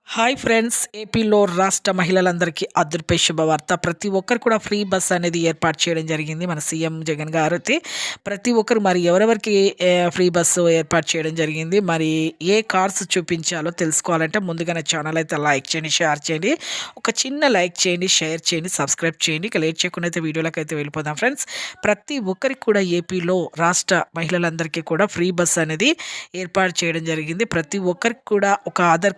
Hi friends, ఏపీలో రాష్ట్ర మహిళలందరికీ అదృపే శుభవార్త. ప్రతి ఒక్కరు కూడా ఫ్రీ బస్ అనేది ఏర్పాటు చేయడం జరిగింది. మన సీఎం జగన్ గారు అయితే ప్రతి ఒక్కరు మరి ఎవరెవరికి ఫ్రీ బస్సు ఏర్పాటు చేయడం జరిగింది. మరి ఏ కార్స్ చూపించాలో తెలుసుకోవాలంటే ముందుగా నా ఛానల్ అయితే లైక్ చేయండి, షేర్ చేయండి. ఒక చిన్న లైక్ చేయండి, షేర్ చేయండి, సబ్స్క్రైబ్ చేయండి. ఇక లేట్ చేయకుండా అయితే వీడియోలోకి అయితే వెళ్ళిపోదాం ఫ్రెండ్స్. ప్రతి ఒక్కరికి కూడా ఏపీలో రాష్ట్ర మహిళలందరికీ కూడా ఫ్రీ బస్ అనేది ఏర్పాటు చేయడం జరిగింది. ప్రతి ఒక్కరికి కూడా ఒక ఆధార్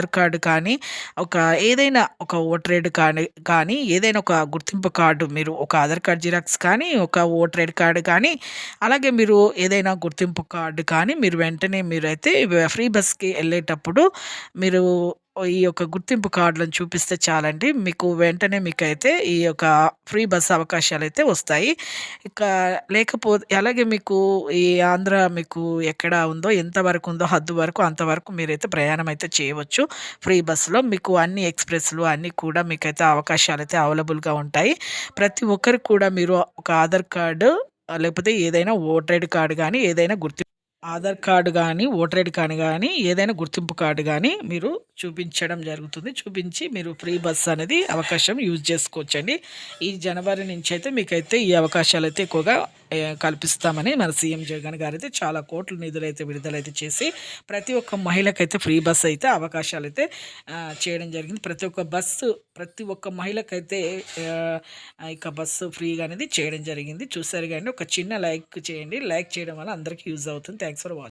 కార్డు కానీ, ఒక ఏదైనా ఒక ఓటర్ ఐడి కానీ ఏదైనా ఒక గుర్తింపు కార్డు, మీరు ఒక ఆధార్ కార్డ్ జిరాక్స్ కానీ, ఒక ఓటర్ ఐడి కార్డు కానీ, అలాగే మీరు ఏదైనా గుర్తింపు కార్డు కానీ మీరు వెంటనే మీరైతే ఫ్రీ బస్‌కి ఎళ్ళేటప్పుడు మీరు ఈ యొక్క గుర్తింపు కార్డులను చూపిస్తే చాలండి. మీకు వెంటనే మీకైతే ఈ యొక్క ఫ్రీ బస్ అవకాశాలైతే వస్తాయి. ఇక అలాగే మీకు ఈ ఆంధ్ర మీకు ఎక్కడ ఉందో, ఎంతవరకు ఉందో హద్దు వరకు అంతవరకు మీరైతే ప్రయాణం అయితే చేయవచ్చు. ఫ్రీ బస్‌లో మీకు అన్ని ఎక్స్‌ప్రెస్‌లు అన్నీ కూడా మీకైతే అవకాశాలైతే అవైలబుల్‌గా ఉంటాయి. ప్రతి ఒక్కరికి కూడా మీరు ఒక ఆధార్ కార్డు లేకపోతే ఏదైనా ఓటర్ ఐడి కార్డ్ గానీ, ఏదైనా ఆధార్ కార్డ్ గానీ, ఓటర్ ఐడి కార్డ్ గానీ, ఏదైనా గుర్తింపు కార్డ్ గానీ మీరు చూపించడం జరుగుతుంది. చూపించి మీరు ఫ్రీ బస్ అనేది అవకాశం యూజ్ చేసుకోవచ్చండి. ఈ జనవరి నుంచి అయితే మీకైతే ఈ అవకాశాలైతే ఎక్కువగా కల్పిస్తామని మన సీఎం జగన్ గారైతే చాలా కోట్ల నిధులైతే విడుదలైతే చేసి ప్రతి ఒక్క మహిళకైతే ఫ్రీ బస్ అయితే అవకాశాలైతే చేయడం జరిగింది. ప్రతి ఒక్క మహిళకైతే ఇక బస్సు ఫ్రీగా అనేది చేయడం జరిగింది. చూసారు కానీ ఒక చిన్న లైక్ చేయండి. లైక్ చేయడం వల్ల అందరికీ యూజ్ అవుతుంది. Thanks for watching.